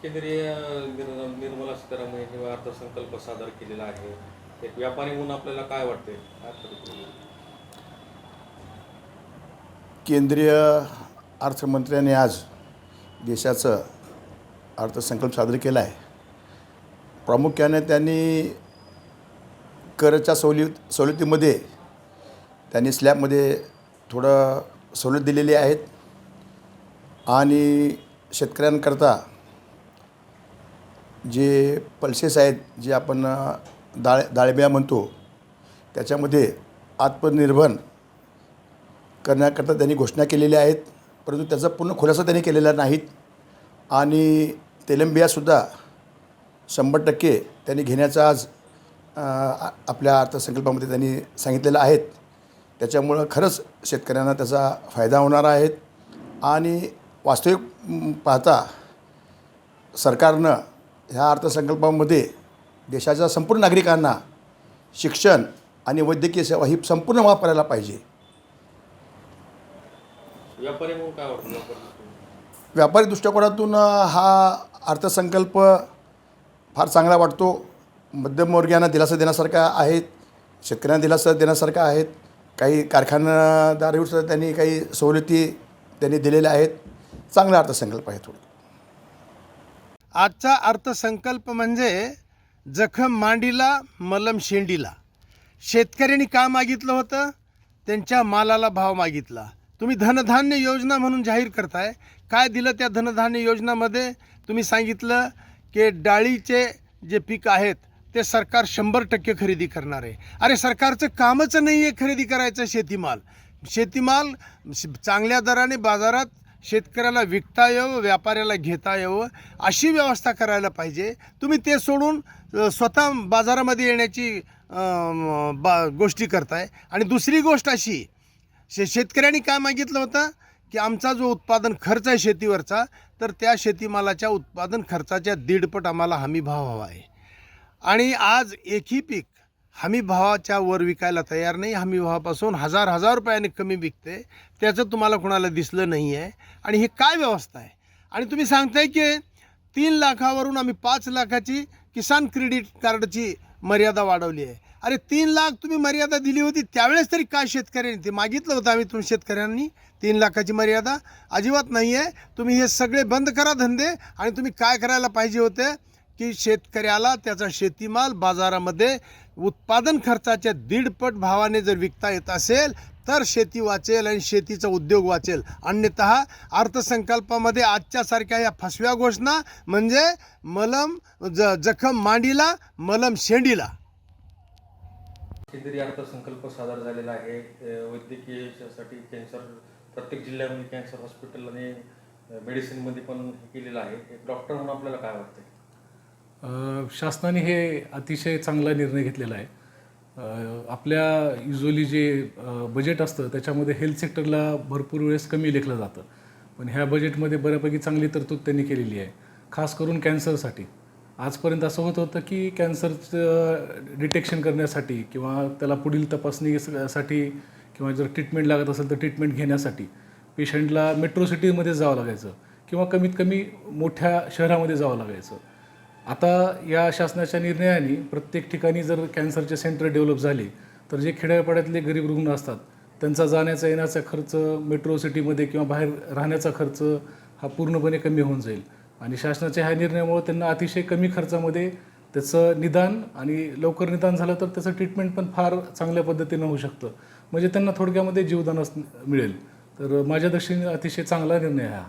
केंद्रीय निर्मला सीतारामन यांनी अर्थसंकल्प सादर केलेला आहे. एक व्यापारी म्हणून आपल्याला काय वाटते? काय परिस्थिती? केंद्रीय अर्थमंत्र्यांनी आज देशाचं अर्थसंकल्प सादर केला आहे. प्रामुख्याने त्यांनी करच्या सवलतीमध्ये त्यांनी स्लॅबमध्ये थोडं सवलत दिलेली आहेत आणि शेतकऱ्यांकरता जे पल्सेस आहेत, जे आपण डाळिंब्या म्हणतो, त्याच्यामध्ये आत्मनिर्भर करण्याकरता त्यांनी घोषणा केलेल्या आहेत. परंतु त्याचा पूर्ण खुलासा त्यांनी केलेला नाहीत आणि तेलंबियासुद्धा 100% त्यांनी घेण्याचा आज आपल्या अर्थसंकल्पामध्ये त्यांनी सांगितलेलं आहेत. त्याच्यामुळं खरंच शेतकऱ्यांना त्याचा फायदा होणार आहे आणि वास्तविक पाहता सरकारनं ह्या अर्थसंकल्पामध्ये देशाच्या संपूर्ण नागरिकांना शिक्षण आणि वैद्यकीय सेवा ही संपूर्ण माफ करायला पाहिजे. व्यापारी म्हणून काय वाटतं? व्यापारी दृष्टिकोनातून हा अर्थसंकल्प फार चांगला वाटतो. मध्यमवर्गीयांना दिलासा देण्यासारखा आहेत, शेतकऱ्यांना दिलासा देण्यासारखा आहेत. काही कारखानदारांवर त्यांनी काही सवलती त्यांनी दिलेल्या आहेत. चांगला अर्थसंकल्प आहे. थोडं आजचा अर्थसंकल्प म्हणजे जखम मांडीला मलम शेंडीला. शेतकऱ्यांनी का मागितलं होतं? त्यांच्या मालाला भाव मागितला. तुम्ही धनधान्य योजना म्हणून जाहीर करताय. काय दिलं त्या धनधान्य योजनामध्ये? तुम्ही सांगितलं की डाळीचे जे पीक आहेत ते सरकार 100% खरेदी करणार आहे. अरे सरकारचं कामच नाही आहे खरेदी करायचं शेतीमाल. शेतीमाल चांगल्या दराने बाजारात शेतकऱ्याला विकता यावं, व्यापाऱ्याला घेता यावं, अशी व्यवस्था करायला पाहिजे. तुम्ही ते सोडून स्वतः बाजारामध्ये येण्याची गोष्टी करताय. आणि दुसरी गोष्ट अशी, शेतकऱ्यांनी काय मागितलं होतं की आमचा जो उत्पादन खर्च आहे शेतीवरचा, तर त्या शेतीमालाच्या उत्पादन खर्चाच्या 1.5 आम्हाला हमी भाव हवा आहे. आणि आज एकही पीक हमी भावाच्या वर विकायला तयार नाही. हमी भावापासून हजार रुपयाने कमी विकते. त्याचं तुम्हाला कोणाला दिसलं नाही आहे. आणि हे काय व्यवस्था आहे? आणि तुम्ही सांगताय की 3 लाखावरून आम्ही 5 लाखाची किसान क्रेडिट कार्डची मर्यादा वाढवली आहे. अरे 3 लाख तुम्ही मर्यादा दिली होती त्यावेळेस तरी काय शेतकऱ्यांनी ते मागितलं होतं? आम्ही तुम्ही शेतकऱ्यांनी 3 लाखाची मर्यादा अजिबात नाही आहे. तुम्ही हे सगळे बंद करा धंदे. आणि तुम्ही काय करायला पाहिजे होते की शेतकऱ्याला त्याचा शेतीमाल बाजारामध्ये उत्पादन खर्चाच्या 1.5 पट भावाने जर विकता येत असेल तर शेती वाचेल आणि शेतीचा उद्योग वाचेल. अन्यतः अर्थसंकल्पामध्ये आजच्यासारख्या या फसव्या घोषणा म्हणजे जखम मांडीला मलम शेंडीला. केंद्रीय अर्थसंकल्प सादर झालेला आहे. वैद्यकीयसाठी कॅन्सर प्रत्येक जिल्ह्यामध्ये कॅन्सर हॉस्पिटल आणि मेडिसिनमध्ये पण केलेलं आहे. एक डॉक्टर म्हणून आपल्याला काय वाटतं? शासनाने हे अतिशय चांगला निर्णय घेतलेला आहे. आपल्या युजली जे बजेट असतं त्याच्यामध्ये हेल्थ सेक्टरला भरपूर वेळेस कमी लेखलं जातं, पण ह्या बजेटमध्ये बऱ्यापैकी चांगली तरतूद त्यांनी केलेली आहे. खास करून कॅन्सरसाठी आजपर्यंत असं होत होतं की कॅन्सरचं डिटेक्शन करण्यासाठी किंवा त्याला पुढील तपासणीसाठी किंवा जर ट्रीटमेंट लागत असेल तर ट्रीटमेंट घेण्यासाठी पेशंटला मेट्रो सिटीमध्ये जावं लागायचं किंवा कमीत कमी मोठ्या शहरामध्ये जावं लागायचं. आता या शासनाच्या निर्णयाने प्रत्येक ठिकाणी जर कॅन्सरचे सेंटर डेव्हलप झाले तर जे खेड्यापाड्यातले गरीब रुग्ण असतात त्यांचा जाण्याचा येण्याचा खर्च, मेट्रो सिटीमध्ये किंवा बाहेर राहण्याचा खर्च हा पूर्णपणे कमी होऊन जाईल. आणि शासनाच्या ह्या निर्णयामुळे त्यांना अतिशय कमी खर्चामध्ये त्याचं निदान आणि लवकर निदान झालं तर त्याचं ट्रीटमेंट पण फार चांगल्या पद्धतीनं होऊ शकतं. म्हणजे त्यांना थोडक्यामध्ये जीवदानच मिळेल. तर माझ्या दृष्टीने अतिशय चांगला निर्णय हा.